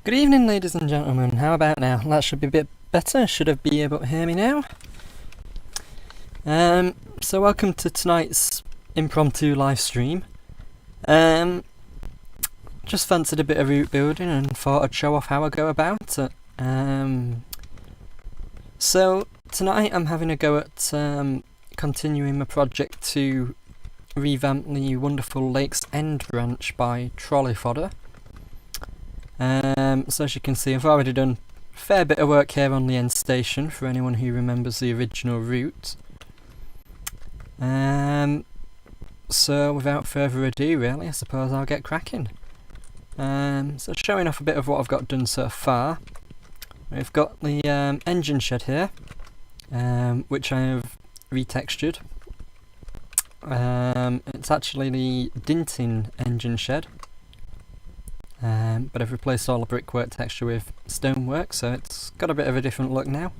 Good evening, ladies and gentlemen. How about now? That should be a bit better. Should I be able to hear me now? So welcome to tonight's impromptu live stream. Just fancied a bit of route building and thought I'd show off how I go about it. So tonight I'm having a go at continuing my project to revamp the wonderful Lakes End branch by Trolley Fodder. So as you can see, I've already done a fair bit of work here on the end station for anyone who remembers the original route. So without further ado, really, I suppose I'll get cracking. So showing off a bit of what I've got done so far. We've got the engine shed here, which I have retextured. It's actually the dinting engine shed. But I've replaced all the brickwork texture with stonework, so it's got a bit of a different look now.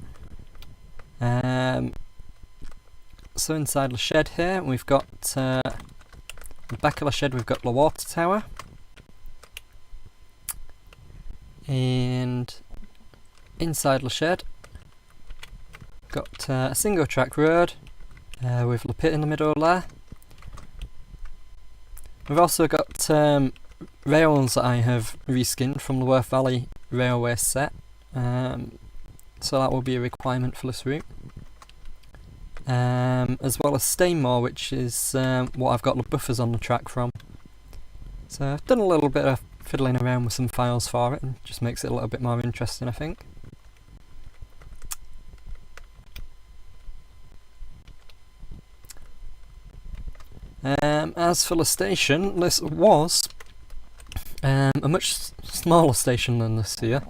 So inside the shed here, we've got the back of the shed, we've got the water tower, and inside the shed, got a single track road with the pit in the middle there. We've also got rails that I have reskinned from the Worth Valley Railway set, so that will be a requirement for this route, as well as Stainmore, which is what I've got the buffers on the track from. So I've done a little bit of fiddling around with some files for it, and just makes it a little bit more interesting, I think. As for the station, this was a much smaller station than this here.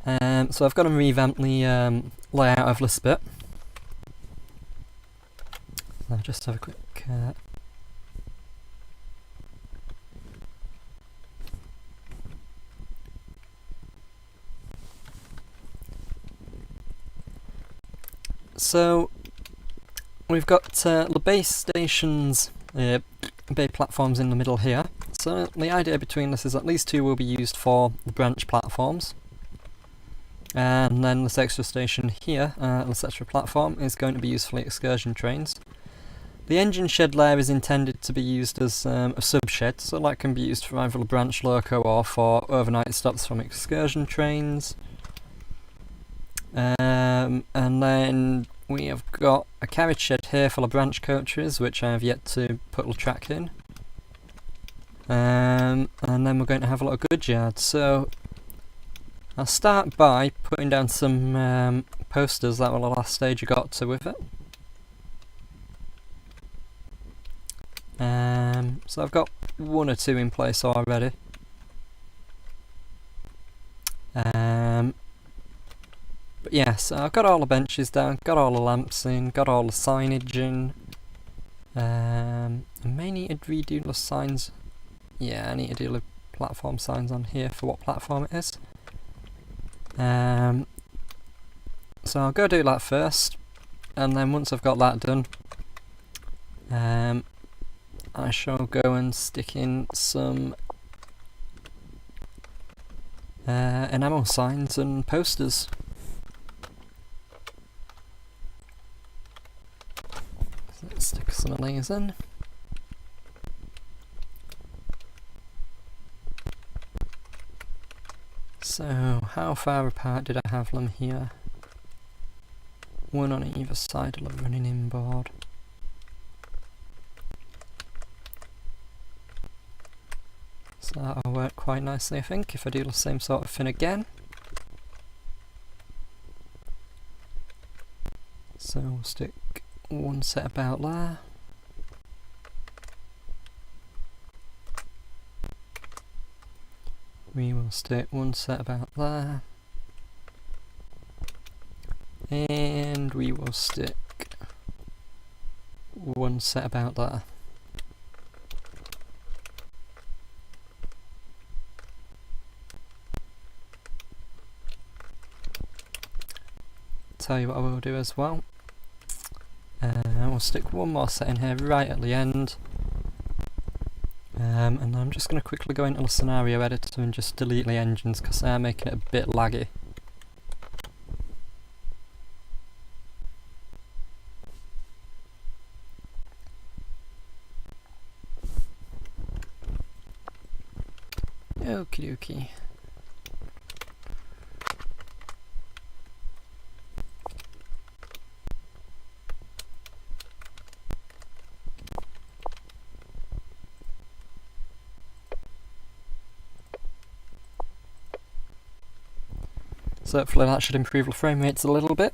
So I've got to revamp the layout of this bit. I'll just have a quick so we've got the base stations, bay platforms in the middle here. So the idea between this is at least two will be used for the branch platforms, and then this extra station here, this extra platform, is going to be used for the excursion trains. The engine shed layer is intended to be used as a sub-shed, so that can be used for either the branch loco or for overnight stops from excursion trains. And then we have got a carriage shed here for the branch coaches, which I have yet to put the track in. And then we're going to have a lot of goods yard. So I'll start by putting down some posters. That was the last stage I got to with it. So I've got one or two in place already. But yeah, so I've got all the benches down, got all the lamps in, got all the signage in. I may need to redo the signs. Yeah, I need to do the platform signs on here for what platform it is. So I'll go do that first, and then once I've got that done, I shall go and stick in some enamel signs and posters. So let's stick some of these in. So, how far apart did I have them here? One on either side of the running in board. So that'll work quite nicely, I think, if I do the same sort of thing again. So we'll stick one set about there. We will stick one set about there. And we will stick one set about there. Tell you what I will do as well. We'll stick one more set in here right at the end. And then I'm just going to quickly go into the scenario editor and just delete the engines because they are making it a bit laggy. Okie dokie. So hopefully that should improve the frame rates a little bit.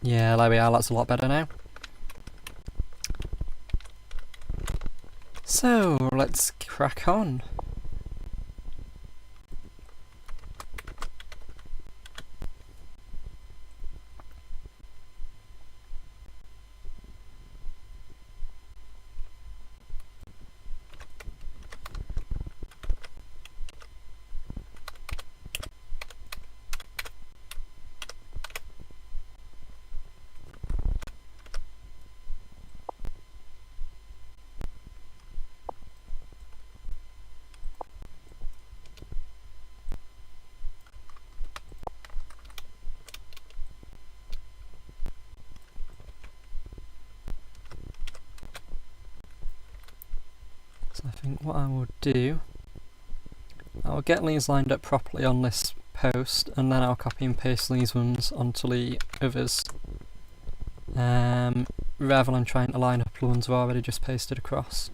Yeah, there we are, that's a lot better now. So, let's crack on. So I think what I will do, I'll get these lined up properly on this post and then I'll copy and paste these ones onto the others, rather than trying to line up the ones I've already just pasted across.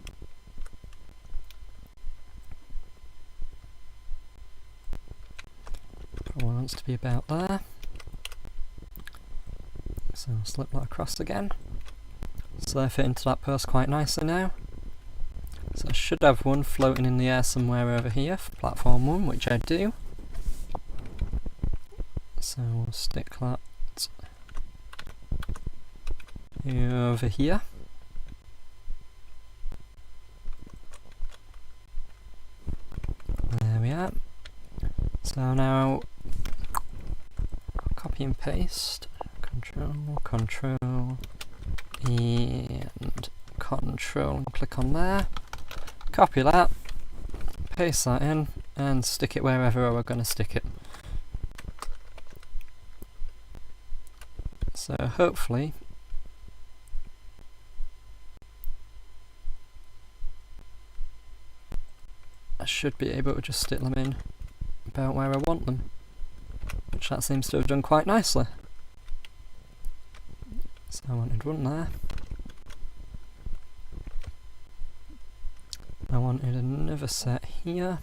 Probably wants to be about there. So I'll slip that across again. So they fit into that post quite nicely now. So I should have one floating in the air somewhere over here for platform 1, which I do. So we'll stick that over here. There we are. So now copy and paste, Control, Control, and Control, and click on there. Copy that, paste that in, and stick it wherever we're going to stick it. So hopefully I should be able to just stick them in about where I want them, which that seems to have done quite nicely. So I wanted one there. I wanted another set here,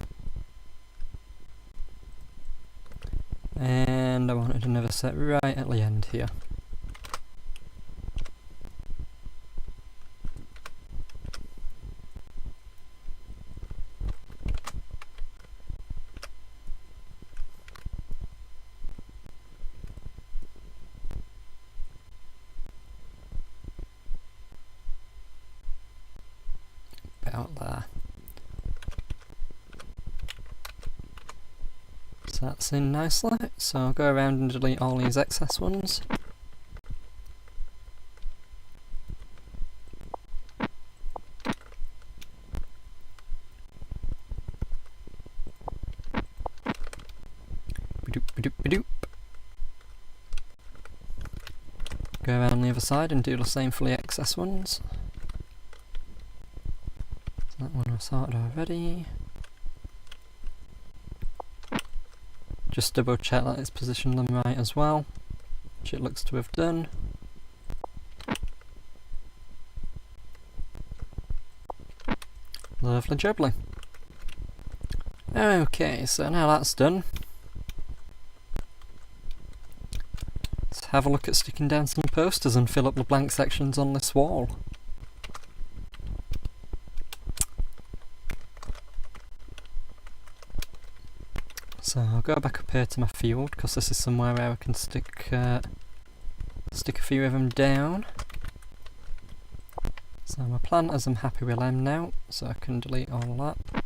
and I wanted another set right at the end here. About there. So that's in nicely, so I'll go around and delete all these excess ones. Ba-doop, ba-doop, ba-doop. Go around the other side and do the same for the excess ones. So that one I've sorted already. Just double check that it's positioned them right as well, which it looks to have done. Lovely jubbly. Okay, so now that's done, let's have a look at sticking down some posters and fill up the blank sections on this wall. So I'll go back up here to my field because this is somewhere where I can stick a few of them down. So my planters, I'm happy with them now, so I can delete all of that.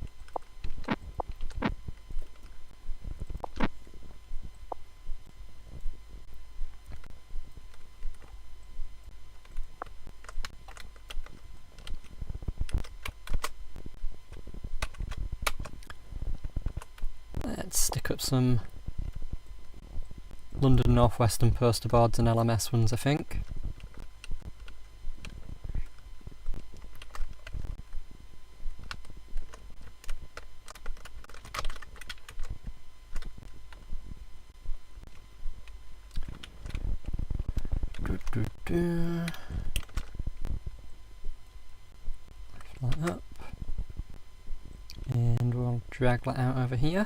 let's stick up some London North Western poster boards and LMS ones, I think. Lift that up. And we'll drag that out over here.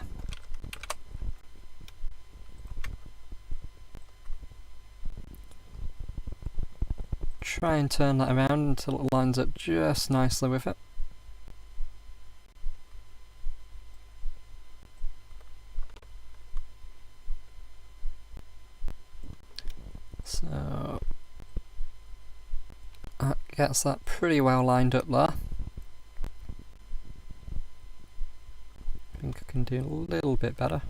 Try and turn that around until it lines up just nicely with it. So that gets that pretty well lined up there. I think I can do a little bit better.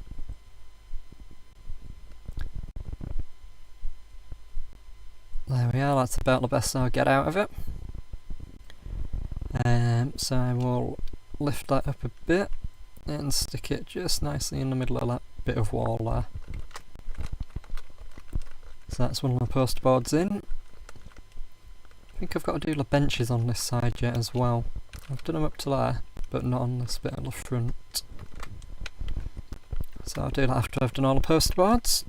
There we are, that's about the best I'll get out of it. So I will lift that up a bit and stick it just nicely in the middle of that bit of wall there. So that's one of my poster boards in. I think I've got to do the benches on this side yet as well. I've done them up to there, but not on this bit at the front. So I'll do that after I've done all the poster boards.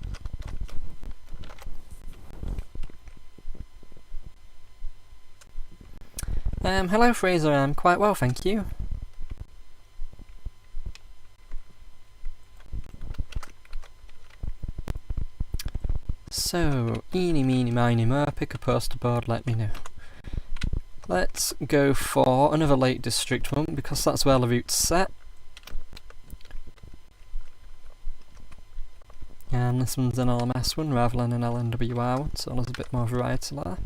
Hello Fraser, I'm quite well, thank you. So, eeny meeny miny mo, pick a poster board, let me know. Let's go for another Lake District one, because that's where the route's set. And this one's an LMS one rather than an LNWR one, so there's a bit more variety there.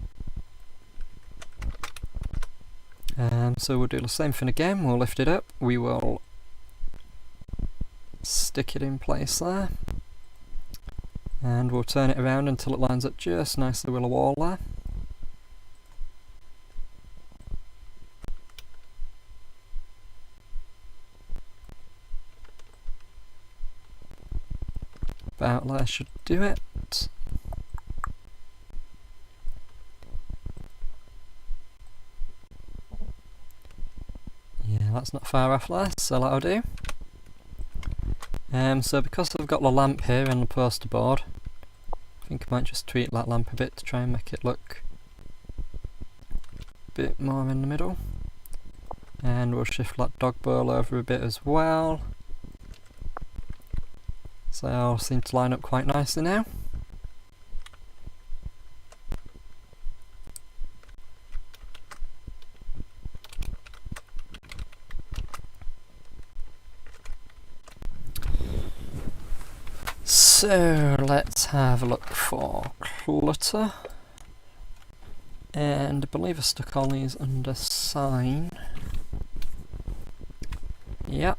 So we'll do the same thing again, we'll lift it up, we will stick it in place there, and we'll turn it around until it lines up just nicely with the wall there. About there should do it. Yeah, that's not far off there, so that'll do. So because I've got the lamp here and the poster board, I think I might just tweak that lamp a bit to try and make it look a bit more in the middle. And we'll shift that dog bowl over a bit as well. So they all seem to line up quite nicely now. So let's have a look for clutter, and I believe I stuck all these under sign. Yep.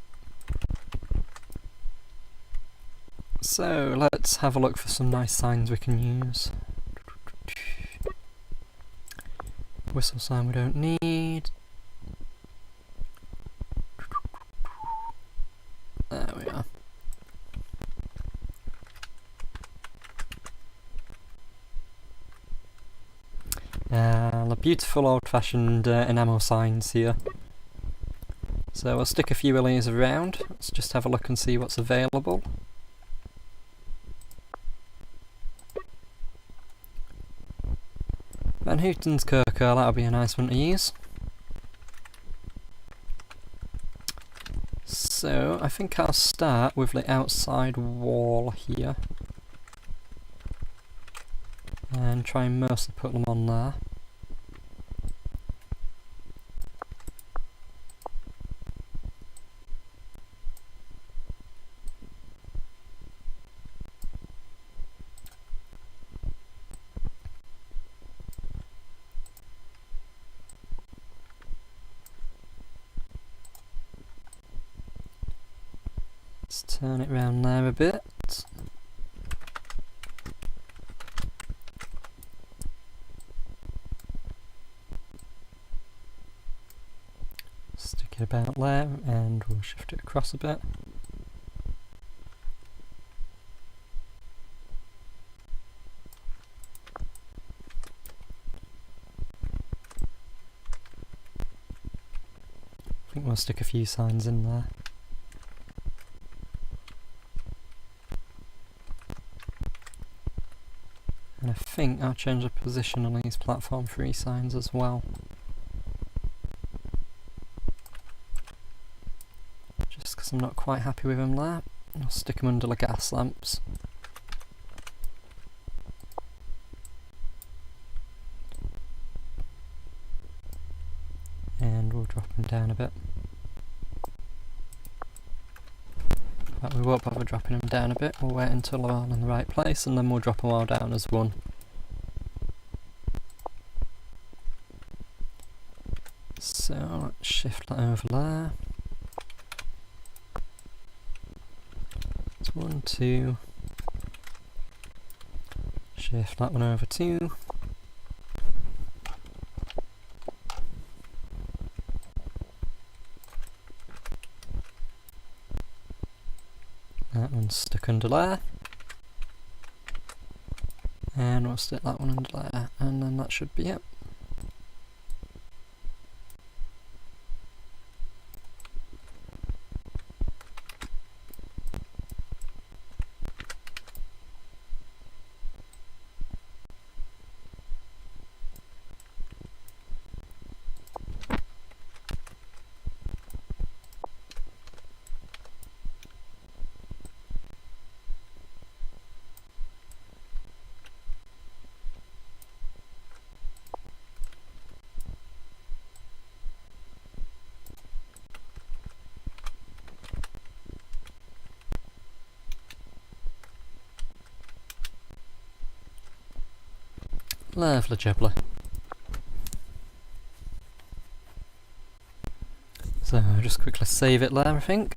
So let's have a look for some nice signs we can use. Whistle sign we don't need. There we are. The beautiful old-fashioned enamel signs here. So we'll stick a few of these around. Let's just have a look and see what's available. Van Houten's Cocoa, that'll be a nice one to use. So I think I'll start with the outside wall here and try and mostly put them on there. Let's turn it round there a bit. Stick it about there and we'll shift it across a bit. I think we'll stick a few signs in there. And I think I'll change the position on these platform 3 signs as well. Just because I'm not quite happy with them there. I'll stick them under the gas lamps. And we'll drop them down a bit. But we won't bother dropping them down a bit, we'll wait until they're all in the right place and then we'll drop them all down as one. So let's shift that over there. It's 1, 2. Shift that one over 2. That one's stuck under there. And we'll stick that one under there, and then that should be it. Lovely jubbly. So I'll just quickly save it there, I think.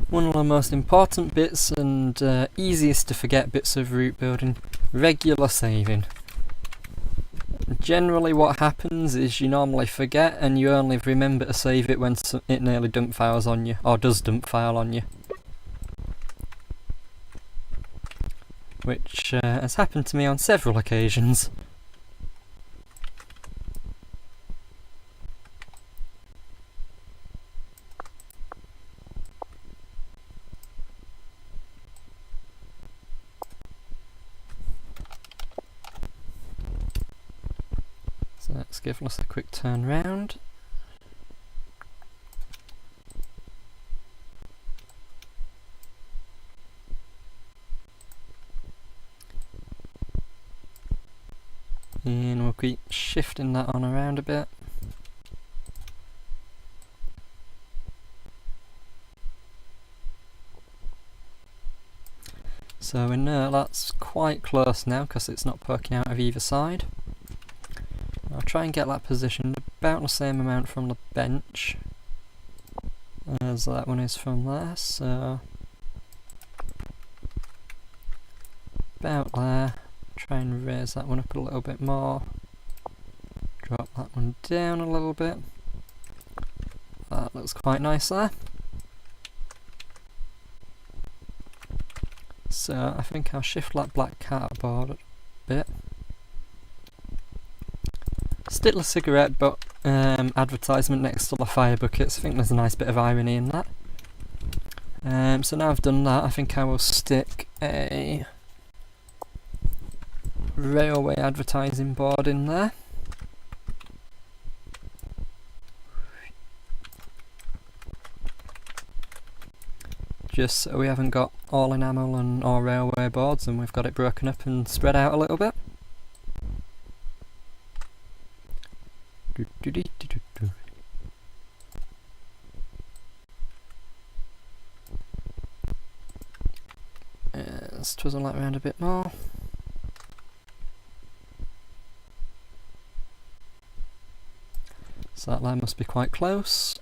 One of the most important bits and easiest to forget bits of route building, regular saving. Generally what happens is you normally forget and you only remember to save it when it nearly dump files on you, or does dump file on you. Which has happened to me on several occasions. So let's give us a quick turn round. And we'll keep shifting that on around a bit. So we know that's quite close now because it's not poking out of either side. I'll try and get that positioned about the same amount from the bench as that one is from there, so about there. Try and raise that one up a little bit more. Drop that one down a little bit. That looks quite nice there. So I think I'll shift that black cardboard a bit. Stick the cigarette but advertisement next to the fire buckets. I think there's a nice bit of irony in that. So now I've done that, I think I will stick a railway advertising board in there. Just so we haven't got all enamel and all railway boards and we've got it broken up and spread out a little bit. Let's twizzle that around a bit more. So that line must be quite close.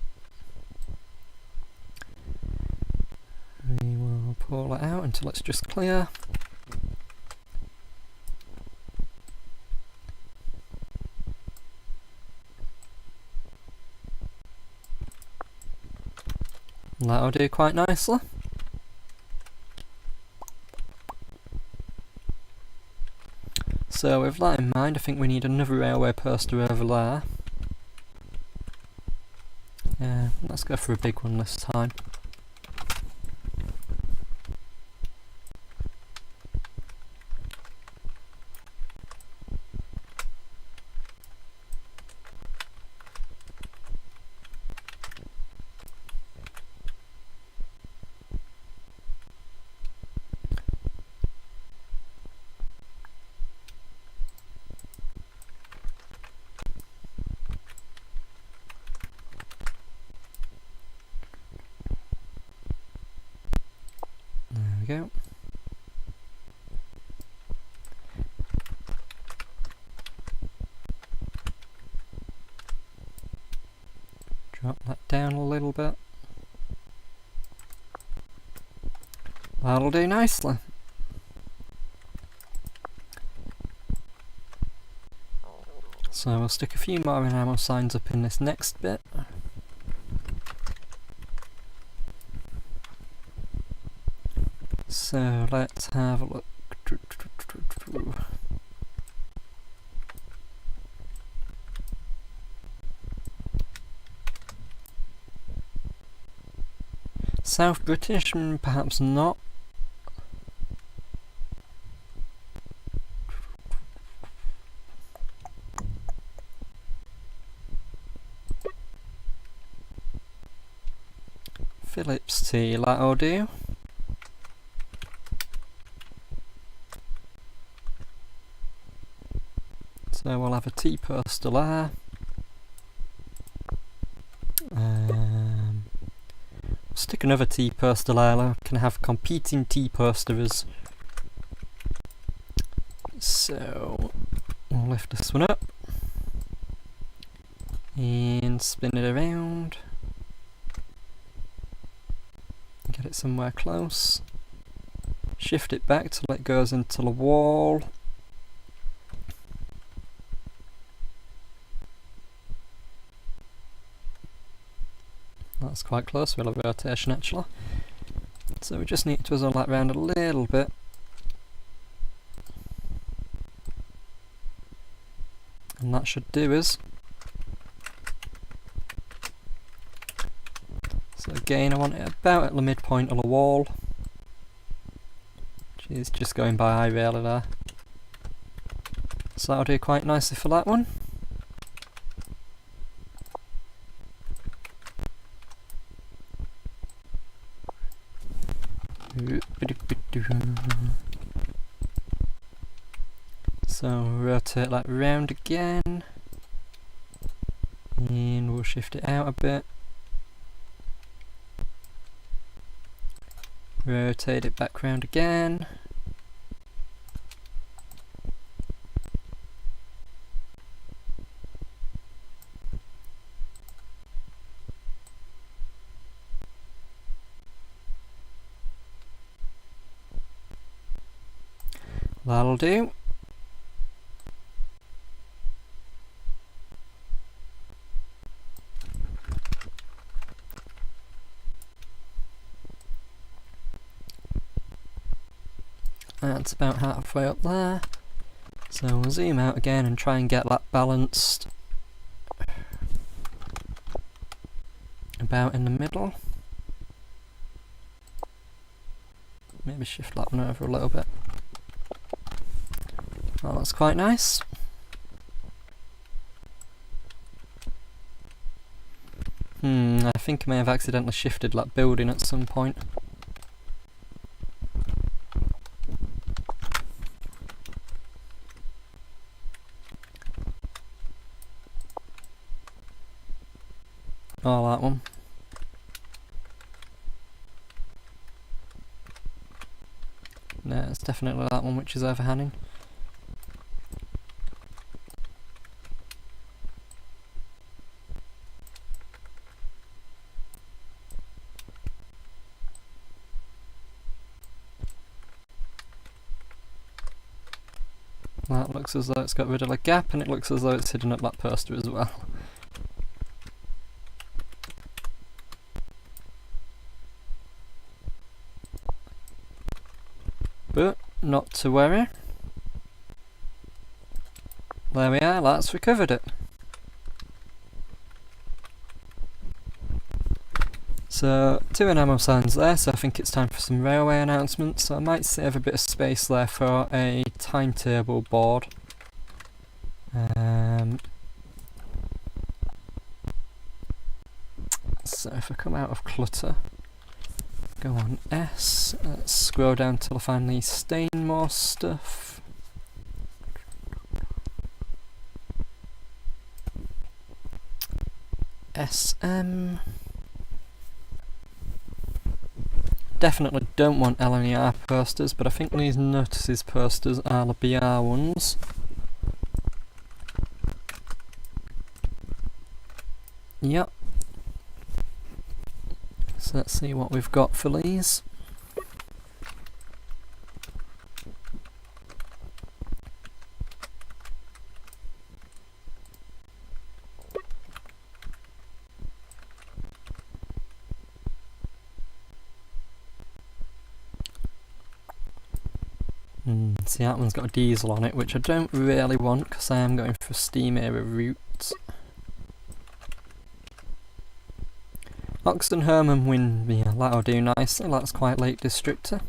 We will pull it out until it's just clear. And that'll do quite nicely. So with that in mind, I think we need another railway poster over there. Yeah, let's go for a big one this time. There we go. Drop that down a little bit. That'll do nicely. So we'll stick a few more enamel signs up in this next bit. So let's have a look. South British, perhaps not. Phillips tea, that'll do. So we'll have a tea poster there. Stick another tea poster there, can have competing tea posters. So we'll lift this one up and spin it around. Get it somewhere close. Shift it back till it goes into the wall. That's quite close with a rotation actually. So we just need to twizzle that round a little bit. And that should do us. So again, I want it about at the midpoint of the wall. She's just going by eye really there. So that'll do quite nicely for that one. So rotate that round again, and we'll shift it out a bit. Rotate it back round again. That'll do. That's about halfway up there. So we'll zoom out again and try and get that balanced about in the middle. Maybe shift that one over a little bit. Well, that's quite nice. I think I may have accidentally shifted that building at some point. Oh, that one. No, it's definitely that one which is overhanging. That looks as though it's got rid of a gap, and it looks as though it's hidden up that poster as well. But not to worry. There we are, that's recovered it. So, two enamel signs there, so I think it's time for some railway announcements. So I might save a bit of space there for a timetable board. So if I come out of clutter, go on S, let's scroll down till I find the Stainmore stuff. SM. Definitely don't want LNER posters, but I think these notices posters are the BR ones. Yep. So let's see what we've got for these. See, that one's got a diesel on it, which I don't really want because I am going for steam era route. Oxton Herman Wind, yeah, that'll do nicely, that's quite Lake Districtor.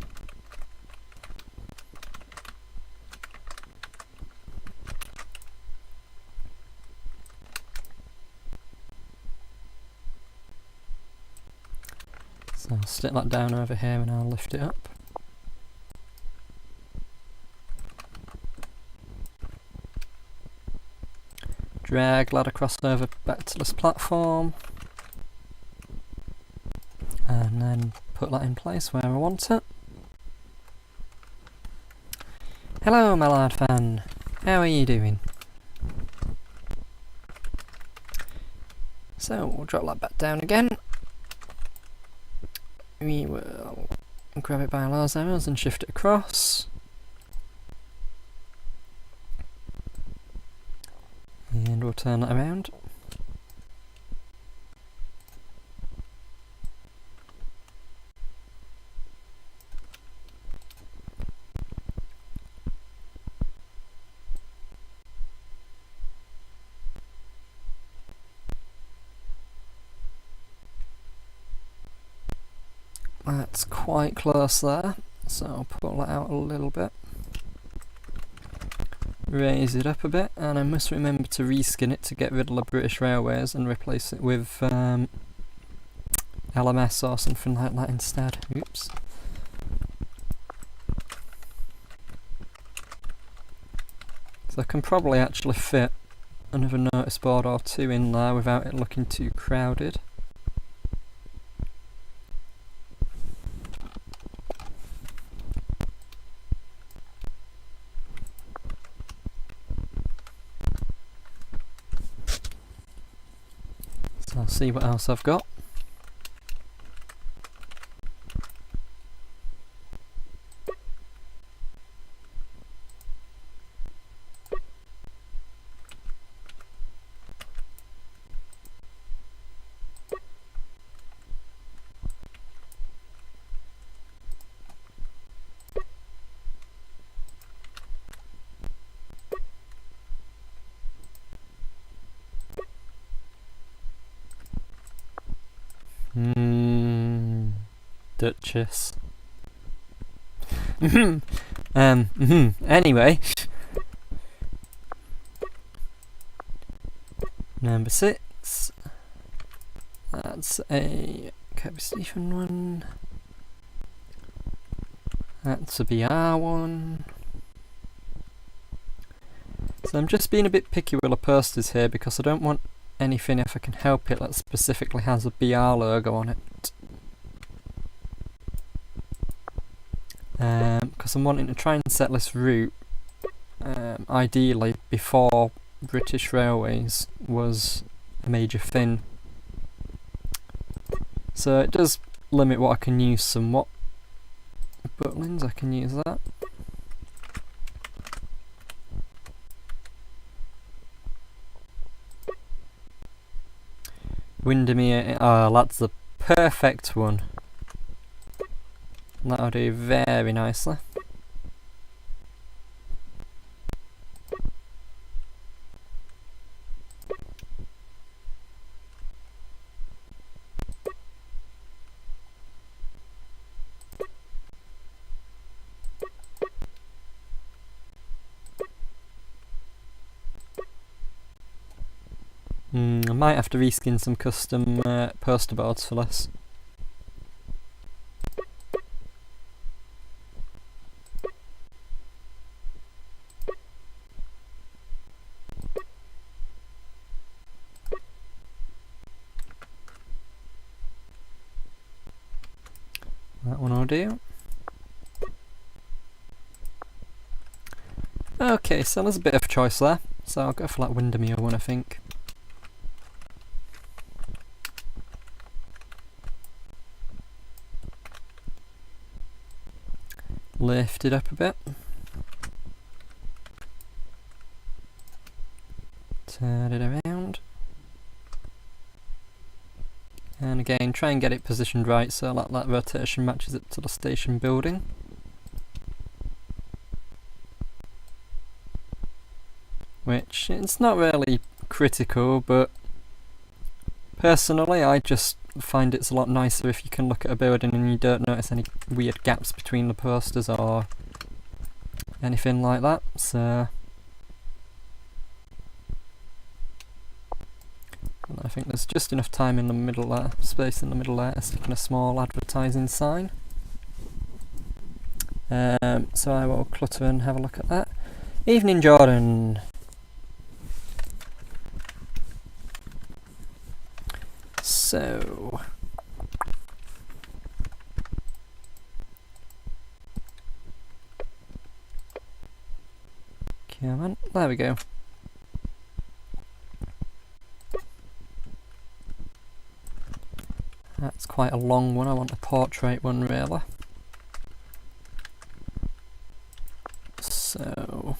So I'll stick that down over here and I'll lift it up. Drag ladder crossover back to this platform. And then put that in place where I want it. Hello Mallard fan, how are you doing? So we'll drop that back down again. We will grab it by those arrows and shift it across. And we'll turn that around. That's quite close there, so I'll pull that out a little bit. Raise it up a bit, and I must remember to reskin it to get rid of the British Railways and replace it with LMS or something like that instead. Oops. So I can probably actually fit another notice board or two in there without it looking too crowded. So I'll see what else I've got. Duchess. Anyway. Number 6. That's a Kirby Stephen one. That's a BR one. So I'm just being a bit picky with the posters here because I don't want anything, if I can help it, that specifically has a BR logo on it. Because I'm wanting to try and set this route ideally before British Railways was a major thing. So it does limit what I can use somewhat. Butlins, I can use that. Windermere, that's the perfect one. That'll do very nicely. I might have to reskin some custom poster boards for this. That one will do. Okay, so there's a bit of choice there, so I'll go for that Windermere one, I think. Lift it up a bit. Turn it around. And again, try and get it positioned right so that rotation matches it to the station building. Which, it's not really critical, but personally I just find it's a lot nicer if you can look at a building and you don't notice any weird gaps between the posters or anything like that, so and I think there's just enough time in the middle there, space in the middle there to stick in a small advertising sign. So I will clutter and have a look at that. Evening, Jordan. So come on, there we go. That's quite a long one, I want a portrait one really. So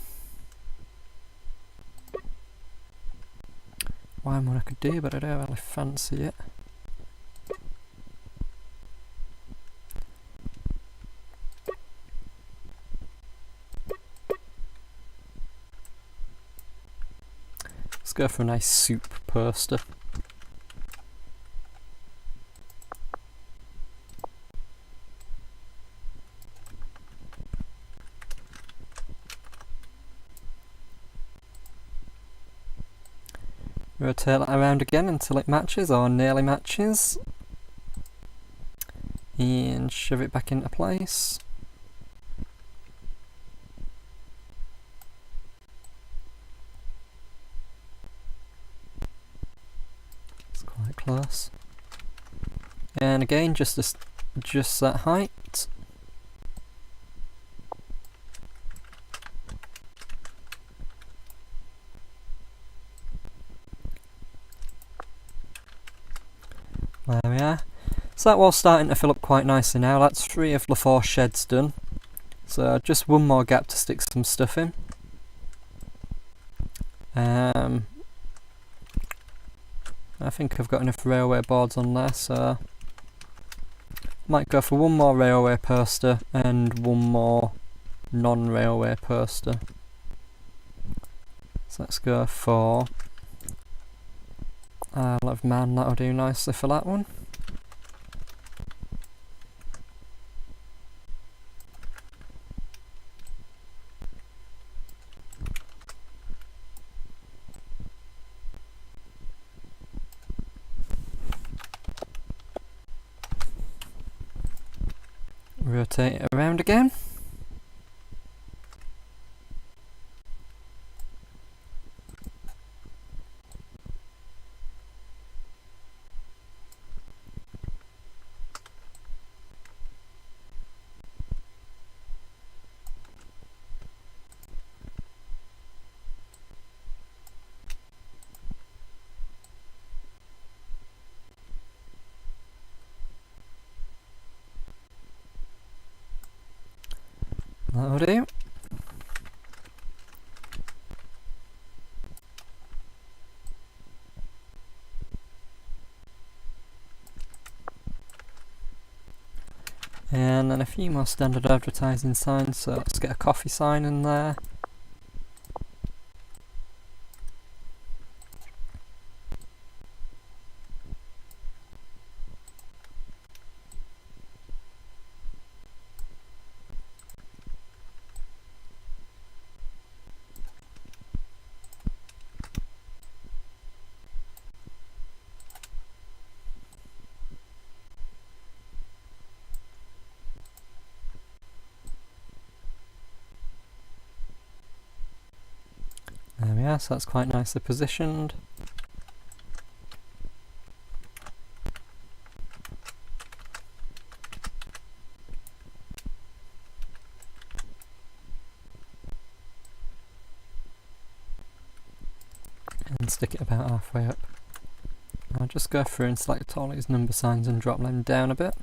one I could do, but I don't really fancy it. Let's go for a nice soup poster. Rotate that around again until it matches or nearly matches. And shove it back into place. It's quite close. And again, just that height. There we are. So that wall's starting to fill up quite nicely now. That's 3 of the 4 sheds done. So just one more gap to stick some stuff in. I think I've got enough railway boards on there, so might go for one more railway poster and one more non-railway poster. So let's go for Isle of Man, that'll do nicely for that one. Rotate it around again. That'll do. And then a few more standard advertising signs, so let's get a coffee sign in there. are, so that's quite nicely positioned. And stick it about halfway up. I'll just go through and select all these number signs and drop them down a bit.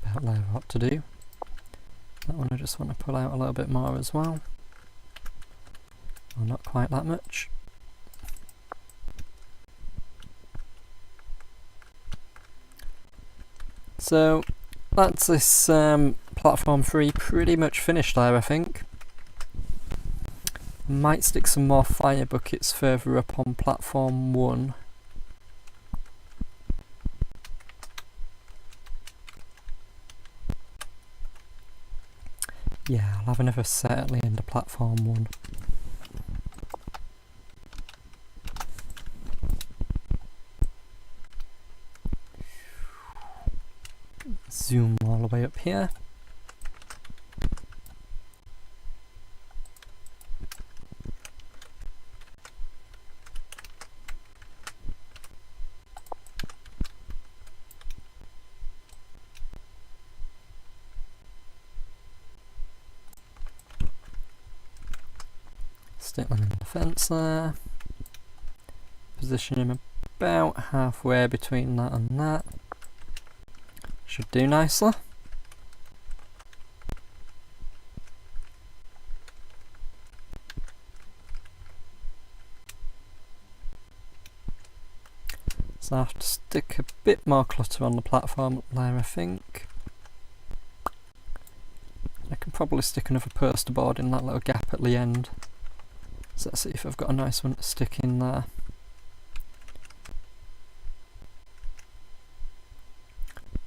About there what to do. That one I just want to pull out a little bit more as well. Well, not quite that much. So that's this platform 3 pretty much finished there, I think. Might stick some more fire buckets further up on platform 1. Yeah, I'll have another set at the end of platform 1. Zoom all the way up here. Stick them in the fence there. Position him about halfway between that and that. Should do nicely. So I have to stick a bit more clutter on the platform up there, I think. I can probably stick another poster board in that little gap at the end. So let's see if I've got a nice one to stick in there.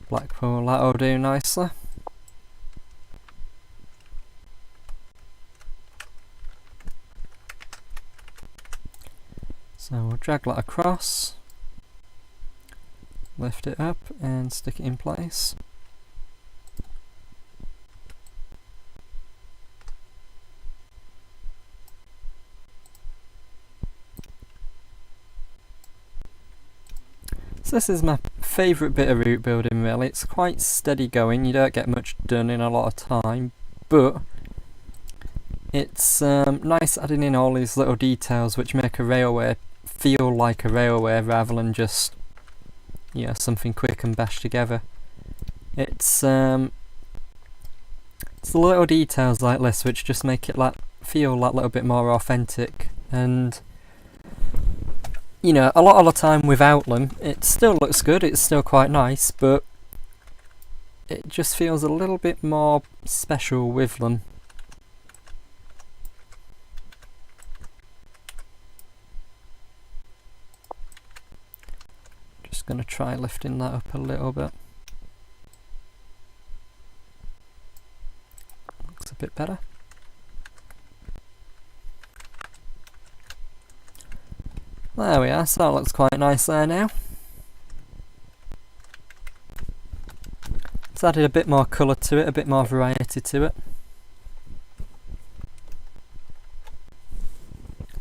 Blackpool, that'll do nicely. So we'll drag that across, lift it up and stick it in place. So this is my favourite bit of route building really. It's quite steady going, you don't get much done in a lot of time, but it's nice adding in all these little details which make a railway feel like a railway rather than just, you know, something quick and bashed together. It's the little details like this which just make it feel that little bit more authentic, and you know, a lot of the time without them, it still looks good, it's still quite nice, but it just feels a little bit more special with them. Just going to try lifting that up a little bit. Looks a bit better. There we are, so that looks quite nice there now. It's added a bit more colour to it, a bit more variety to it.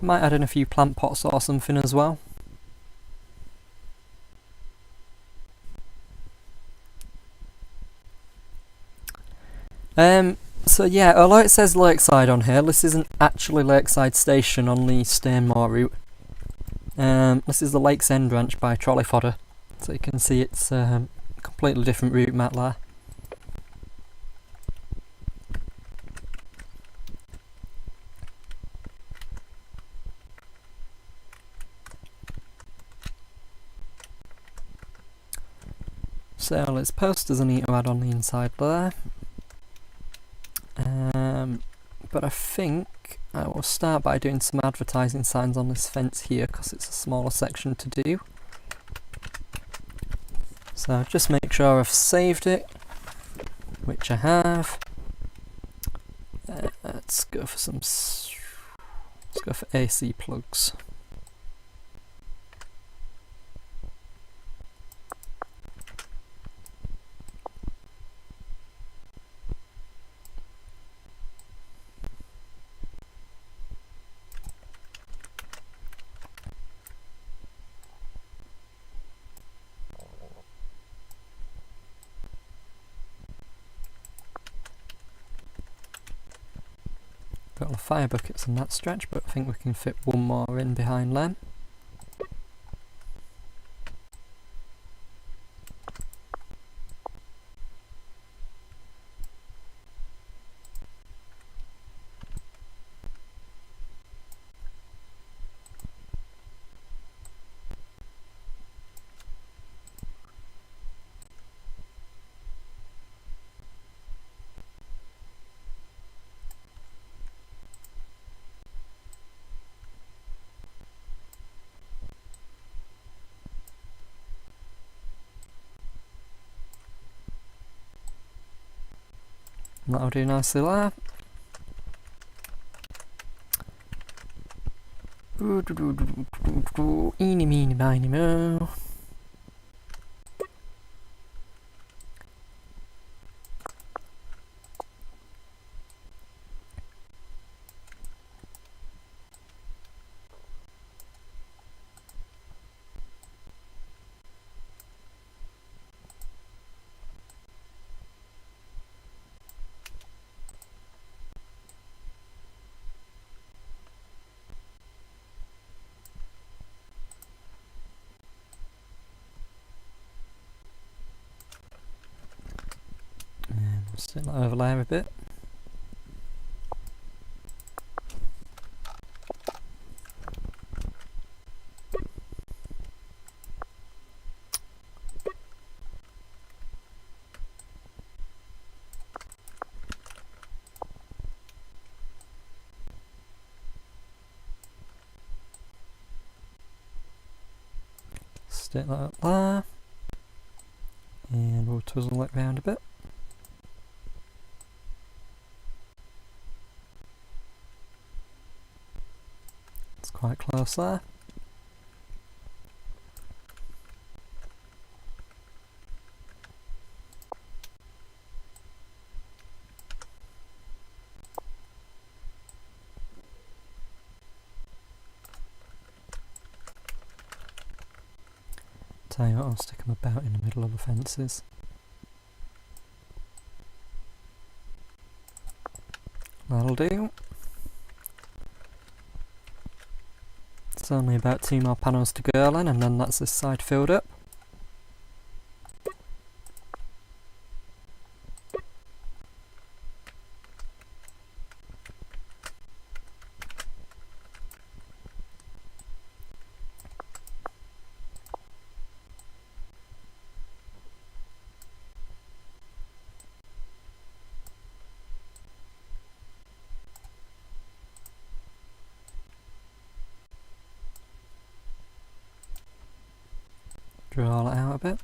Might add in a few plant pots or something as well. So yeah, although it says Lakeside on here, this isn't actually Lakeside Station on the Stainmore route. This is the Lakes End branch by Trolley Fodder, so you can see it's a completely different route map there. So there's posters I need to add on the inside there. But I think I will start by doing some advertising signs on this fence here because it's a smaller section to do. So just make sure I've saved it, which I have. Let's go for AC plugs. Got all the fire buckets in that stretch, but I think we can fit one more in behind them. And that'll do nicely there. Eeny meeny miny mo. And we'll stick that over there a bit. Stick that up there. And we'll twizzle it round a bit. It's quite close there. Tell you what, I'll stick them about in the middle of the fences. That'll do. It's only about 2 more panels to go then, and then that's this side filled up. Draw it out a bit.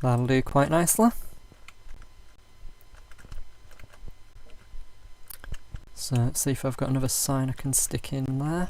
That'll do quite nicely. So let's see if I've got another sign I can stick in there.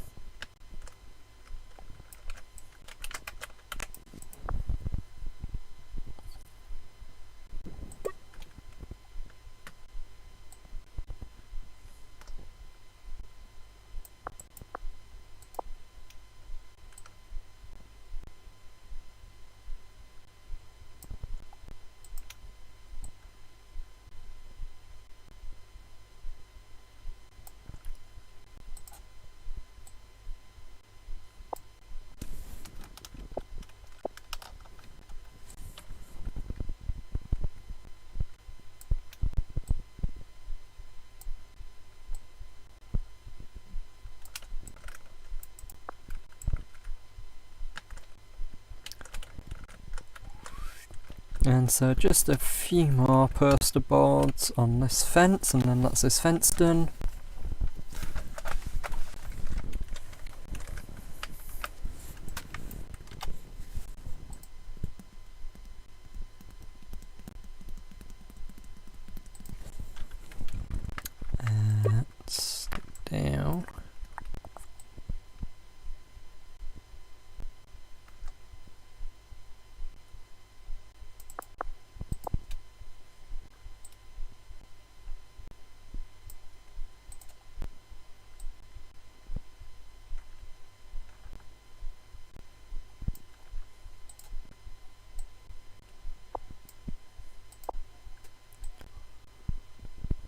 And so just a few more poster boards on this fence, and then that's this fence done. Stick down.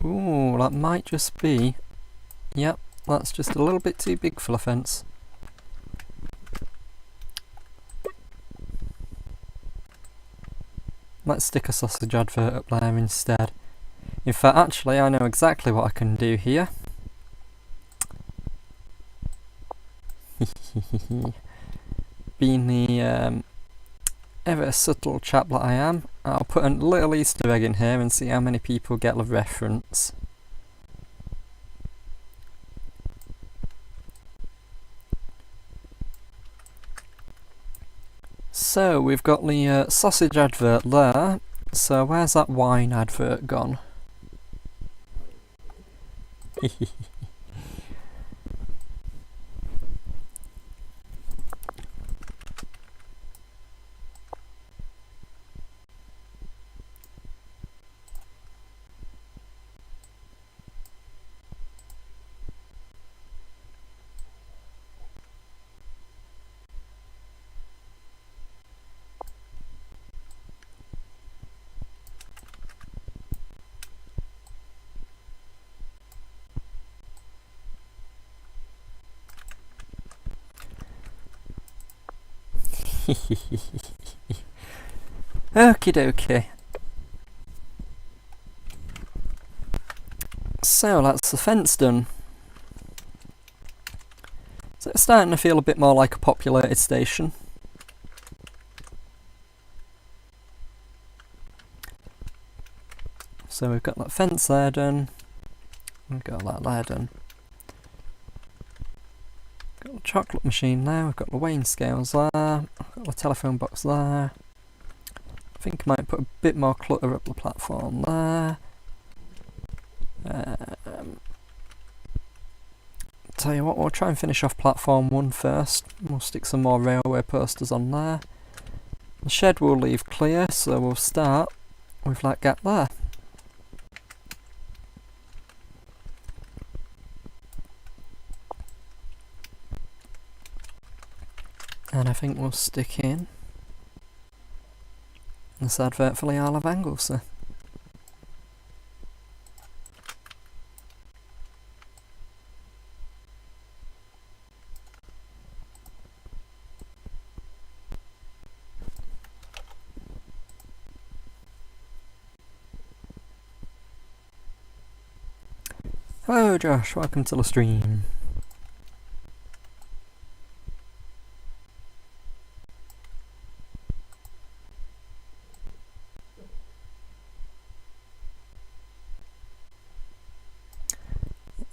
Ooh, that might just be... Yep, that's just a little bit too big for the fence. Let's stick a sausage advert up there instead. In fact, actually, I know exactly what I can do here. Being the ever subtle chap that I am, I'll put a little Easter egg in here and see how many people get the reference. So we've got the sausage advert there, so where's that wine advert gone? Okie dokie. So that's the fence done. So it's starting to feel a bit more like a populated station. So we've got that fence there done. We've got that there done. Got the chocolate machine there, we've got the weighing scales there, I've got the telephone box there. I think I might put a bit more clutter up the platform there. Tell you what, we'll try and finish off platform 1 first. We'll stick some more railway posters on there. The shed we'll leave clear, so we'll start with that gap there. And I think we'll stick in this advert for the Isle of Anglesey. Hello Josh, welcome to the stream.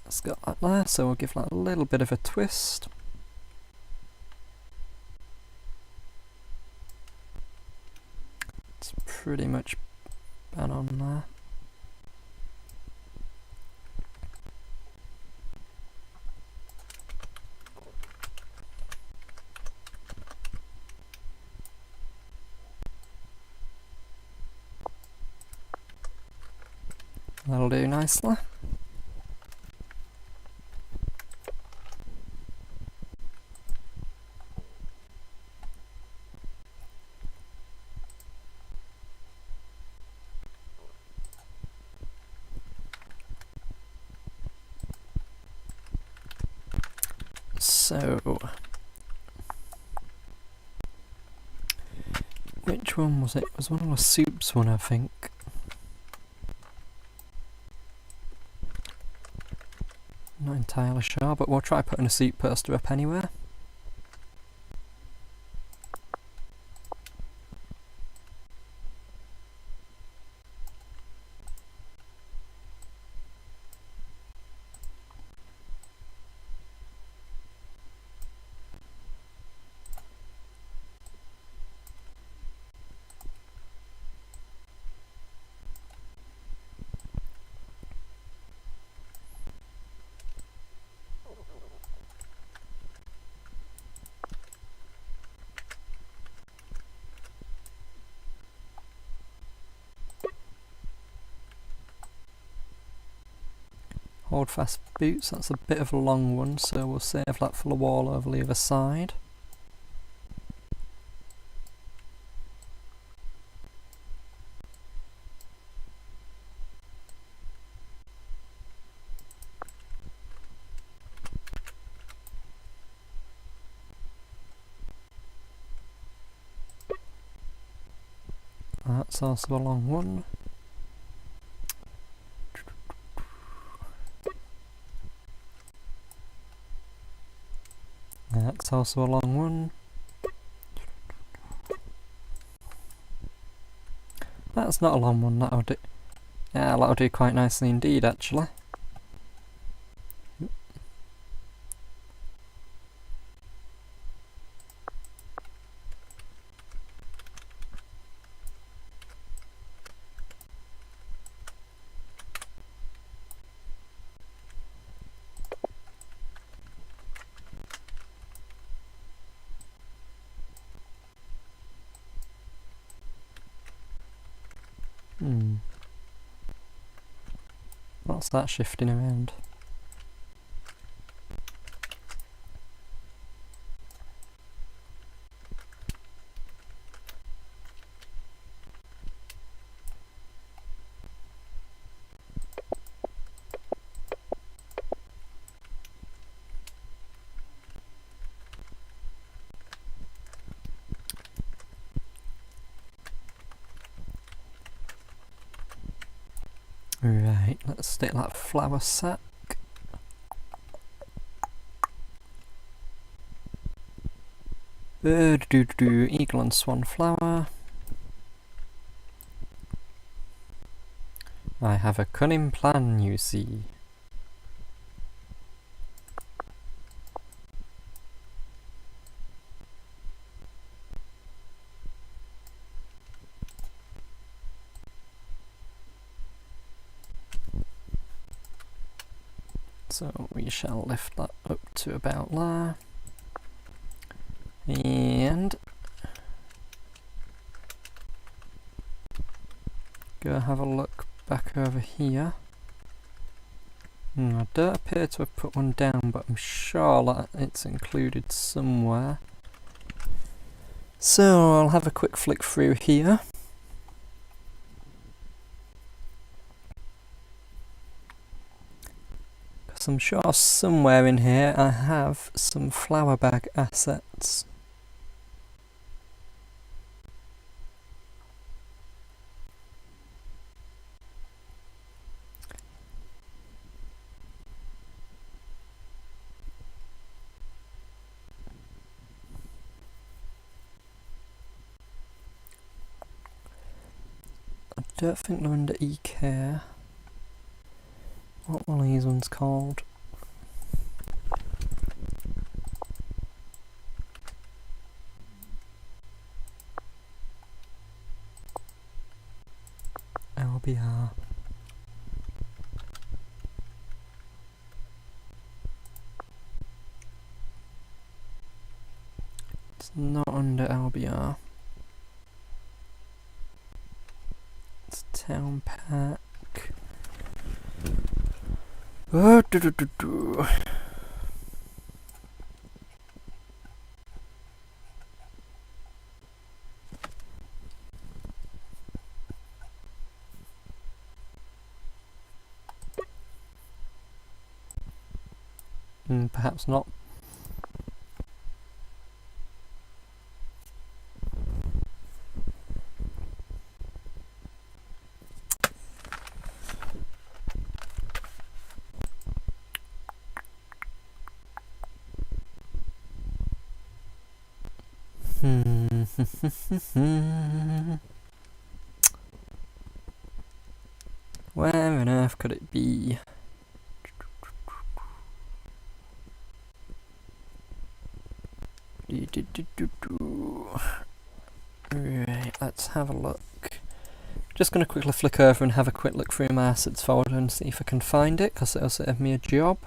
It's got that there, so we'll give that a little bit of a twist. It's pretty much bang on there. That'll do nicely. So, which one was it? It was one of the soups one, I think. Not entirely sure, but we'll try putting a soup poster up anywhere. Hold fast boots, that's a bit of a long one, so we'll save that for the wall over the other side. That's also a long one. That's also a long one. That's not a long one, that'll do. Yeah, that'll do quite nicely indeed, actually. What's that shifting around? Right, let's stick that flower sack. Eagle and swan flower. I have a cunning plan, you see. So we shall lift that up to about there. And go have a look back over here. I don't appear to have put one down, but I'm sure that it's included somewhere. So I'll have a quick flick through here. Because I'm sure somewhere in here I have some flower bag assets. I don't think they're under eCare. What were these ones called? LBR. It's not under LBR. It's Town Park. Oh, perhaps not. Where on earth could it be? Right, let's have a look. Just going to quickly flick over and have a quick look through my assets folder and see if I can find it, because it'll save me a job.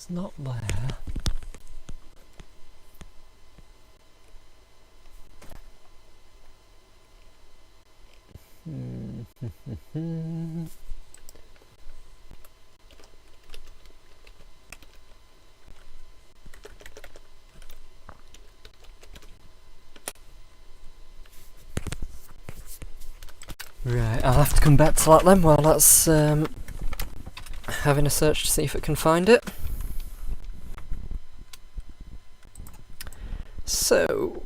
It's not there. Right, I'll have to come back to that then while that's having a search to see if it can find it. So,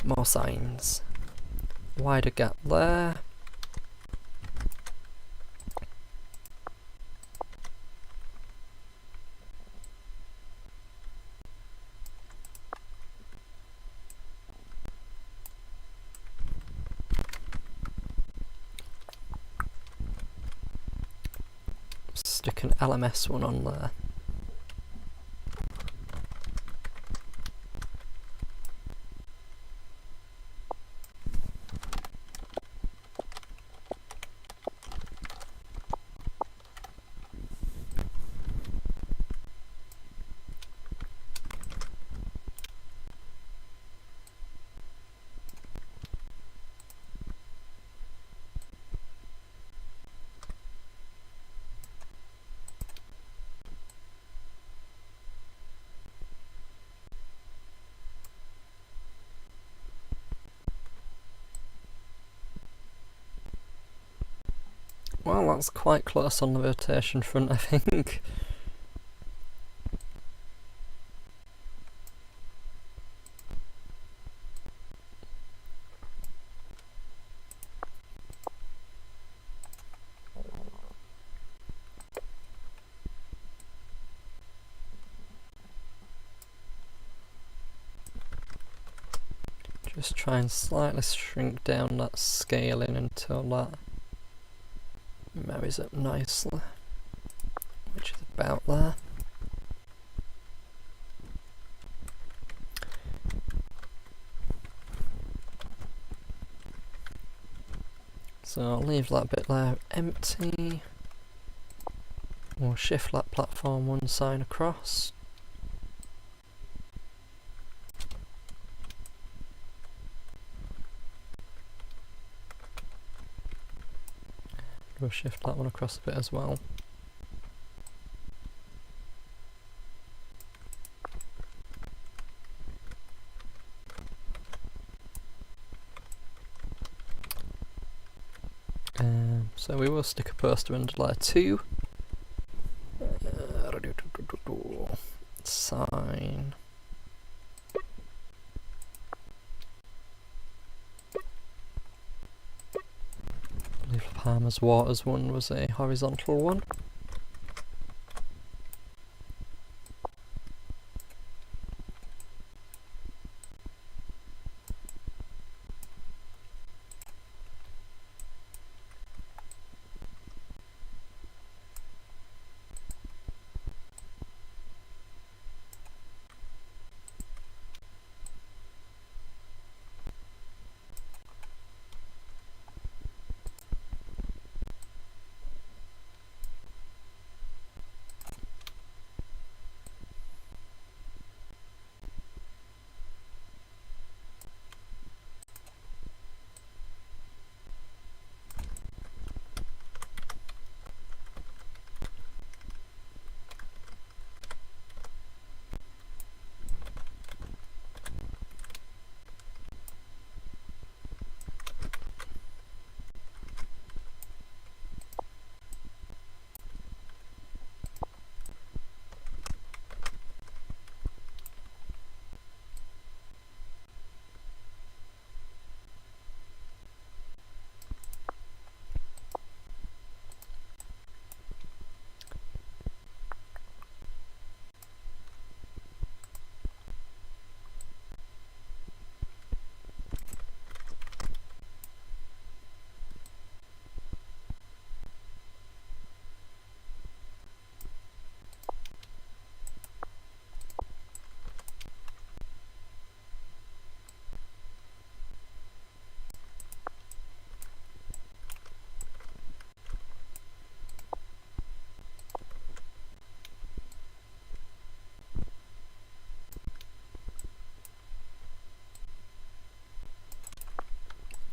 more signs. Wider gap there. Stick an LMS one on there. Well, that's quite close on the rotation front, I think. Just try and slightly shrink down that scaling until that marries up nicely, which is about there. So I'll leave that bit there empty. We'll shift that platform one sign across. We'll shift that one across a bit as well. So we will stick a poster under layer 2. Sign. I believe Palmer's Waters one was a horizontal one.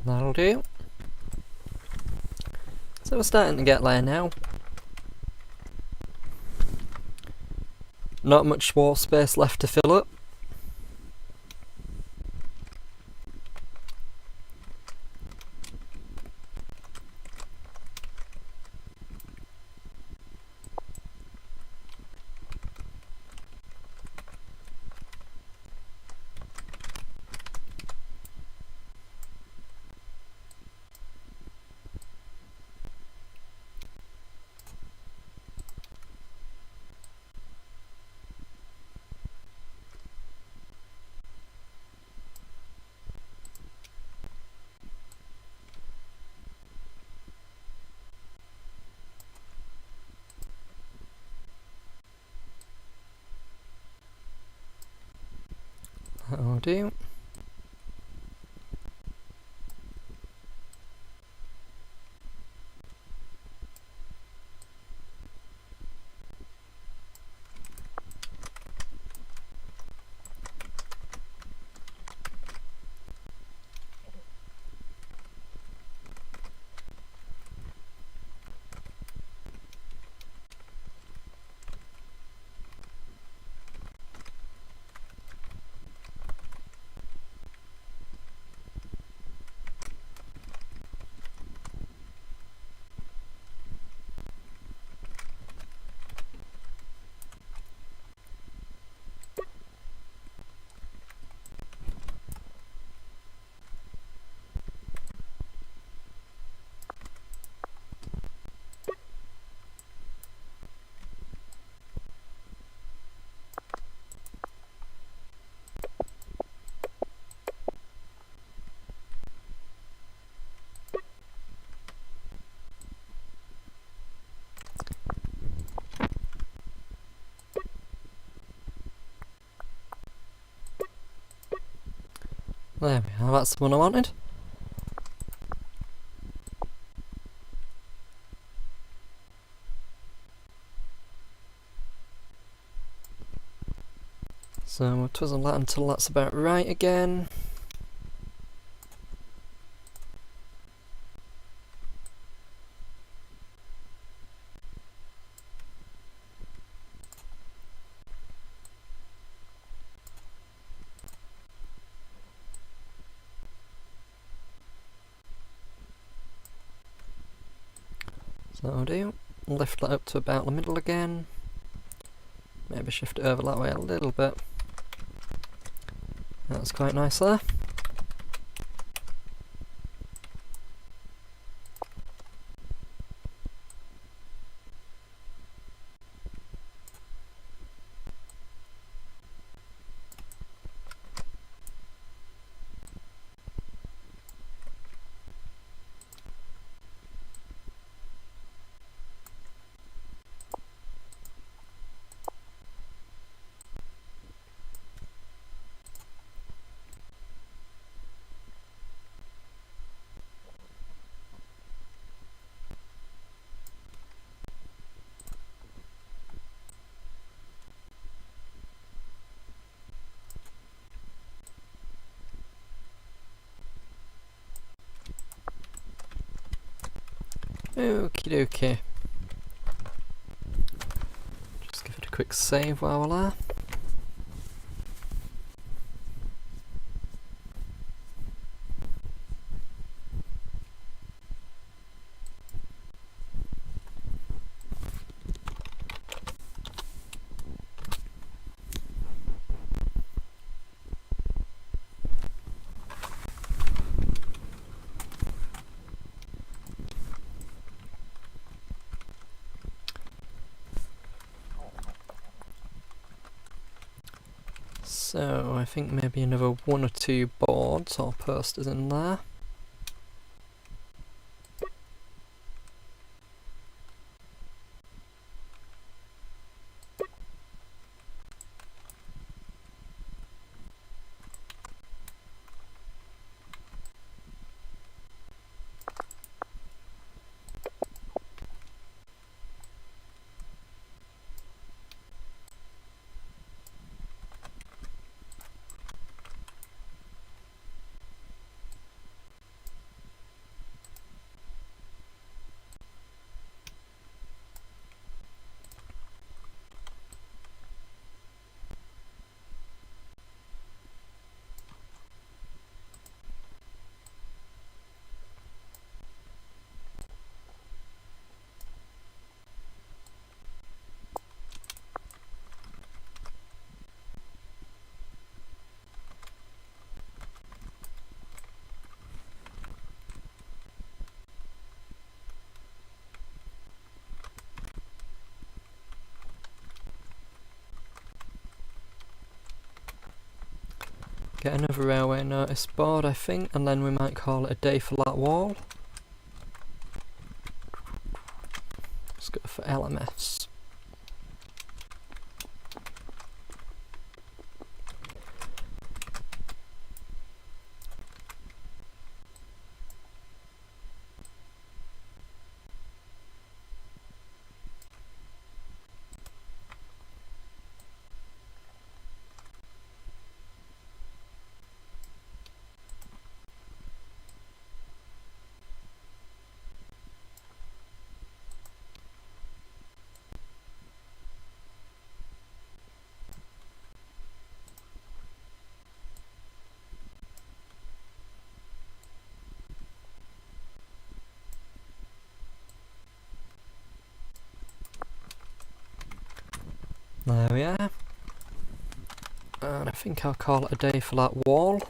That'll do. So we're starting to get there now. Not much wall space left to fill up. That'll do. There we are, that's the one I wanted. So we'll twizzle that until that's about right again. So that'll do. Lift that up to about the middle again. Maybe shift it over that way a little bit. That's quite nice there. Okie dokie. Just give it a quick save while we're there. So I think maybe another one or two boards or posters in there. get another railway notice board, I think, and then we might call it a day for that wall. Let's go for LMS. There we are. And I think I'll call it a day for that wall.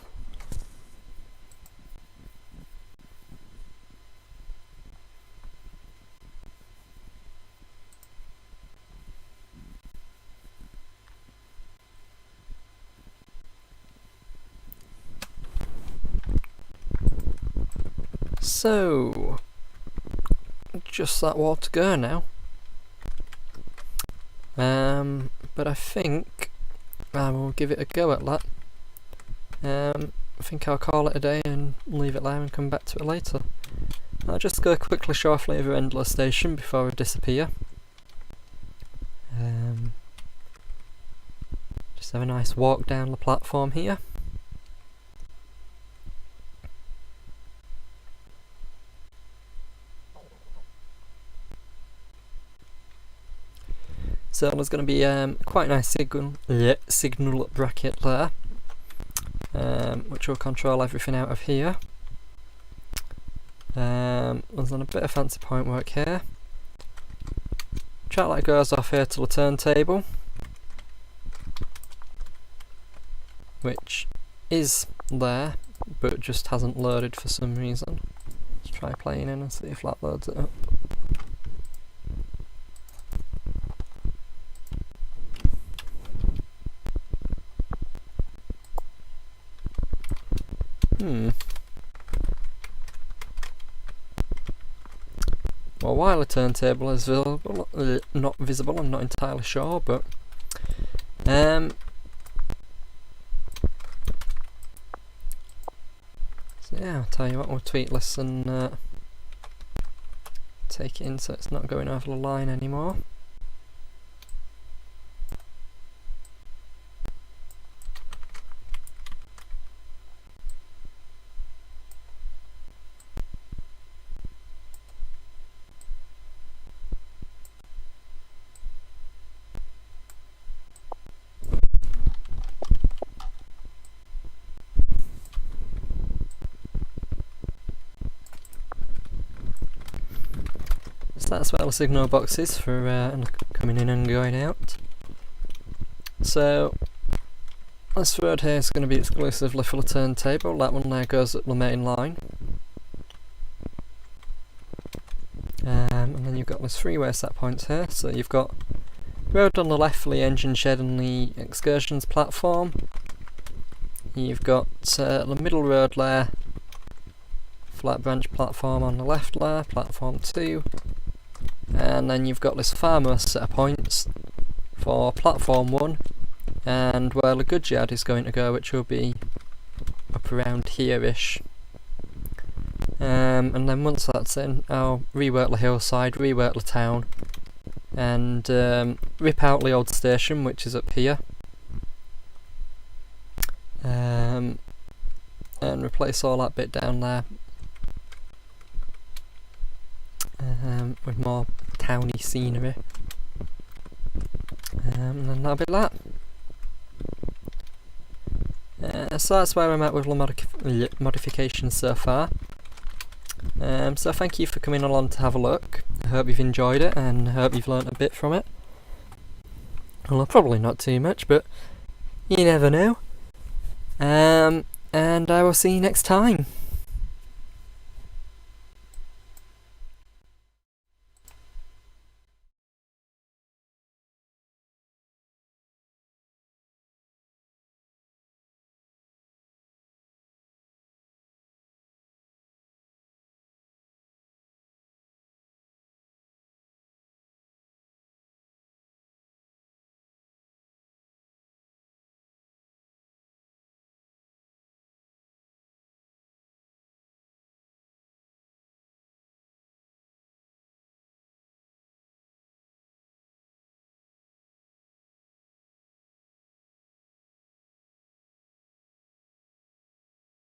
So, just that wall to go now. But I think I will give it a go at that. I think I'll call it a day and leave it there and come back to it later. I'll just go quickly show off Labour Endler Station before I disappear. Just have a nice walk down the platform here. So there's going to be quite a nice signal bracket there, which will control everything out of here. There's then a bit of fancy point work here. Track light goes off here to the turntable, which is there, but just hasn't loaded for some reason. Let's try playing in and see if that loads it up. Well, while the turntable is visible, not visible, I'm not entirely sure, but so yeah, I'll tell you what, we'll tweak this and take it in so it's not going over the line anymore. So that's where the signal box is for coming in and going out. So this road here is going to be exclusively for the turntable. That one there goes up the main line. And then you've got this three-way set points here. So you've got road on the left for the engine shed and the excursions platform. You've got the middle road there, flat branch platform on the left there, platform 2. And then you've got this farmost set of points for platform 1 and where the goods yard is going to go, which will be up around here-ish. And then once that's in, I'll rework the hillside, rework the town, and rip out the old station, which is up here, and replace all that bit down there with more towny scenery, and then that'll be that. So that's where I'm at with the modifications so far. So thank you for coming along to have a look. I hope you've enjoyed it and I hope you've learnt a bit from it. Well, probably not too much, but you never know. And I will see you next time.